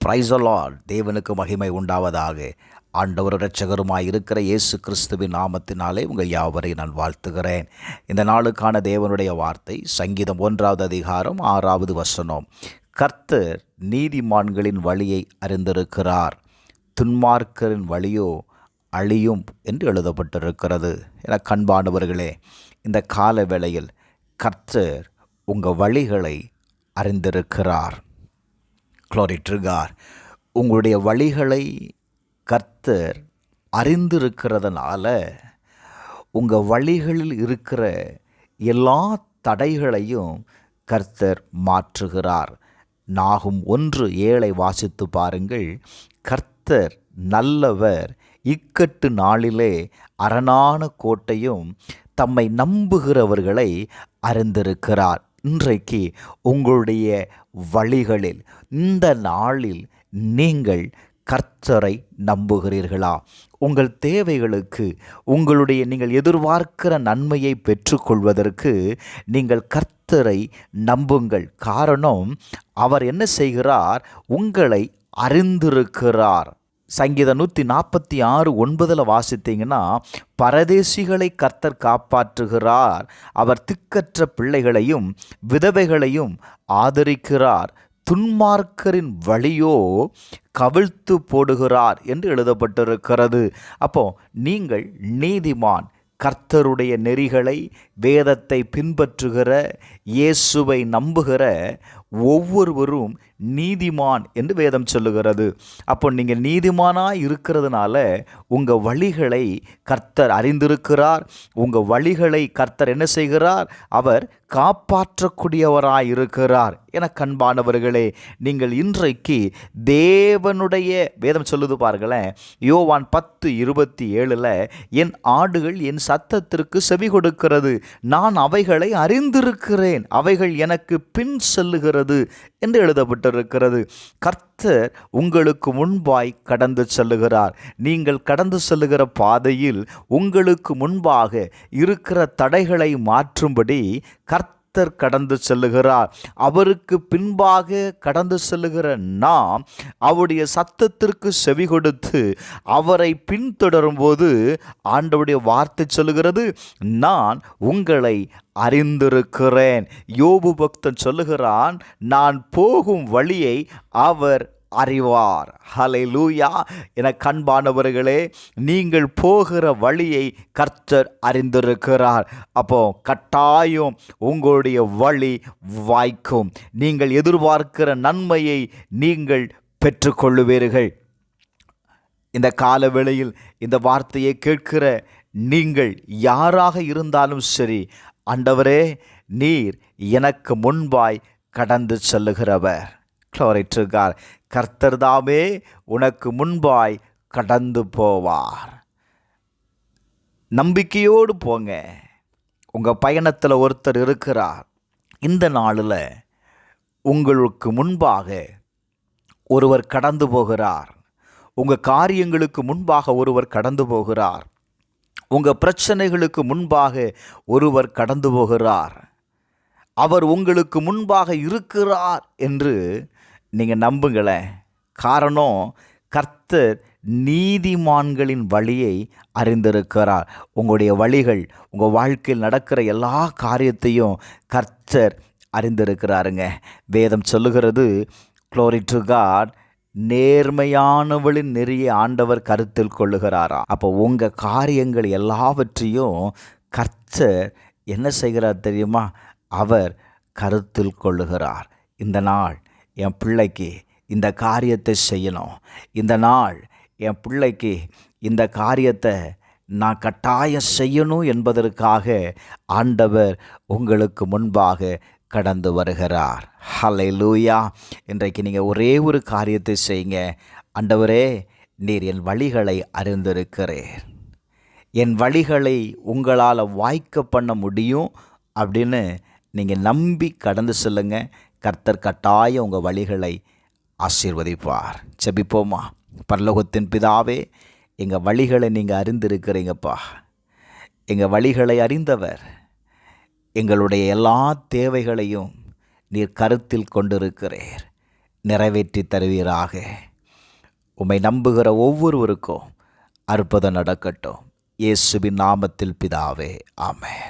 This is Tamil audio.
Praise the Lord. தேவனுக்கு மகிமை உண்டாவதாக. ஆண்டவர் இரட்சகருமாய் இருக்கிற இயேசு கிறிஸ்துவின் நாமத்தினாலே உங்கள் யாவரையும் நான் வாழ்த்துகிறேன். இந்த நாளுக்கான தேவனுடைய வார்த்தை சங்கீதம் 1 அதிகாரம் 6 வசனம். கர்த்தர் நீதிமான்களின் வழியை அறிந்திருக்கிறார், துன்மார்க்கரின் வழியோ அழியும் என்று எழுதப்பட்டிருக்கிறது. என கண்பானவர்களே, இந்த கால வேளையில் கர்த்தர் உங்கள் வழிகளை அறிந்திருக்கிறார். Glory to God. உங்களுடைய வழிகளை கர்த்தர் அறிந்திருக்கிறதுனால உங்கள் வழிகளில் இருக்கிற எல்லா தடைகளையும் கர்த்தர் மாற்றுகிறார். நாகும் 1:7 வாசித்து பாருங்கள். கர்த்தர் நல்லவர், இக்கட்டு நாளிலே அரணான கோட்டையும், தம்மை நம்புகிறவர்களை அறிந்திருக்கிறார். இன்றைக்கு உங்களுடைய வழிகளில், இந்த நாளில் நீங்கள் கர்த்தரை நம்புகிறீர்களா? உங்கள் தேவைகளுக்கு, நீங்கள் எதிர்பார்க்கிற நன்மையை பெற்றுக்கொள்வதற்கு நீங்கள் கர்த்தரை நம்புங்கள். காரணம், அவர் என்ன செய்கிறார்? உங்களை அறிந்திருக்கிறார். சங்கீதம் 146:9 வாசித்தீங்கன்னா, பரதேசிகளை கர்த்தர் காப்பாற்றுகிறார், அவர் திக்கற்ற பிள்ளைகளையும் விதவைகளையும் ஆதரிக்கிறார், துன்மார்க்கரின் வழியோ கவிழ்த்து போடுகிறார் என்று எழுதப்பட்டிருக்கிறது. அப்போ நீங்கள் நீதிமான், கர்த்தருடைய நெறிகளை, வேதத்தை பின்பற்றுகிற, இயேசுவை நம்புகிற ஒவ்வொருவரும் நீதிமான் என்று வேதம் சொல்லுகிறது. அப்போ நீங்கள் நீதிமானாக இருக்கிறதுனால உங்கள் வழிகளை கர்த்தர் அறிந்திருக்கிறார். உங்கள் வழிகளை கர்த்தர் என்ன செய்கிறார்? அவர் காப்பாற்றக்கூடியவராய் இருக்கிறார். என கண்பானவர்களே, நீங்கள் இன்றைக்கு தேவனுடைய வேதம் சொல்லுது பாருங்களேன். யோவான் 10:27 என் ஆடுகள் என் சத்தத்திற்கு செவி கொடுக்கிறது, நான் அவைகளை அறிந்திருக்கிறேன், அவைகள் எனக்கு பின் செல்லுகிறது என்று எழுதப்பட்டிருக்கிறது. கர்த்தர் உங்களுக்கு முன்பாய் கடந்து செல்லுகிறார். நீங்கள் கடந்து செல்லுகிற பாதையில் உங்களுக்கு முன்பாக இருக்கிற தடைகளை மாற்றும்படி கர்த்தர் கடந்து செல்லுகிறார். அவருக்கு பின்பாக கடந்து செல்லுகிற நாம் அவருடைய சத்தத்திற்கு செவி கொடுத்து அவரை பின்தொடரும் போது ஆண்டவருடைய வார்த்தை சொல்லுகிறது, நான் உங்களை அறிந்திருக்கிறேன். யோபு பக்தன் சொல்லுகிறான், நான் போகும் வழியை அவர் அறிவார். ஹல்லேலூயா. என கண்பானவர்களே, நீங்கள் போகிற வழியை கர்த்தர் அறிந்திருக்கிறார். அப்போ கட்டாயம் உங்களுடைய வழி வாய்க்கும். நீங்கள் எதிர்பார்க்கிற நன்மையை நீங்கள் பெற்றுக்கொள்ளுவீர்கள். இந்த காலவேளையில் இந்த வார்த்தையை கேட்கிற நீங்கள் யாராக இருந்தாலும் சரி, ஆண்டவரே, நீர் எனக்கு முன்பாய் கடந்து செல்லுகிறவர். Glory to God. கர்த்தர் தாமே உனக்கு முன்பாய் கடந்து போவார். நம்பிக்கையோடு போங்க. உங்கள் பயணத்தில் ஒருத்தர் இருக்கிறார். இந்த நாளில் உங்களுக்கு முன்பாக ஒருவர் கடந்து போகிறார். உங்கள் காரியங்களுக்கு முன்பாக ஒருவர் கடந்து போகிறார். உங்கள் பிரச்சனைகளுக்கு முன்பாக ஒருவர் கடந்து போகிறார். அவர் உங்களுக்கு முன்பாக இருக்கிறார் என்று நீங்கள் நம்புங்களேன். காரணம், கர்த்தர் நீதிமான்களின் வழியை அறிந்திருக்கிறார். உங்களுடைய வழிகள், உங்கள் வாழ்க்கையில் நடக்கிற எல்லா காரியத்தையும் கர்த்தர் அறிந்திருக்கிறாருங்க. வேதம் சொல்லுகிறது, Glory to God, நேர்மையானவளின் நெறியை ஆண்டவர் கருத்தில் கொள்ளுகிறாரா. அப்போ உங்கள் காரியங்கள் எல்லாவற்றையும் கர்த்தர் என்ன செய்கிறார் தெரியுமா? அவர் கருத்தில் கொள்ளுகிறார். இந்த நாள் என் பிள்ளைக்கு இந்த காரியத்தை செய்யணும், இந்த நாள் என் பிள்ளைக்கு இந்த காரியத்தை நான் கட்டாயம் செய்யணும் என்பதற்காக ஆண்டவர் உங்களுக்கு முன்பாக கடந்து வருகிறார். ஹல்லேலூயா. இன்றைக்கு நீங்கள் ஒரே ஒரு காரியத்தை செய்யுங்க. ஆண்டவரே, நீர் என் வழிகளை அறிந்திருக்கிறீர், என் வழிகளை உங்களால் வாய்க்க பண்ண முடியும் அப்படின்னு நீங்கள் நம்பி கடந்து செல்லுங்க. கர்த்தர் கட்டாயம் உங்கள் வழிகளை ஆசீர்வதிப்பார். ஜெபிப்போமா. பரலோகத்தின் பிதாவே, எங்கள் வழிகளை நீங்கள் அறிந்திருக்கிறீங்கப்பா. எங்கள் வழிகளை அறிந்தவர், எங்களுடைய எல்லா தேவைகளையும் நீர் கருத்தில் கொண்டிருக்கிறீர். நிறைவேற்றி தருவீராக. உம்மை நம்புகிற ஒவ்வொருவருக்கும் அற்புதம் நடக்கட்டும். இயேசுவின் நாமத்தில் பிதாவே, ஆமென்.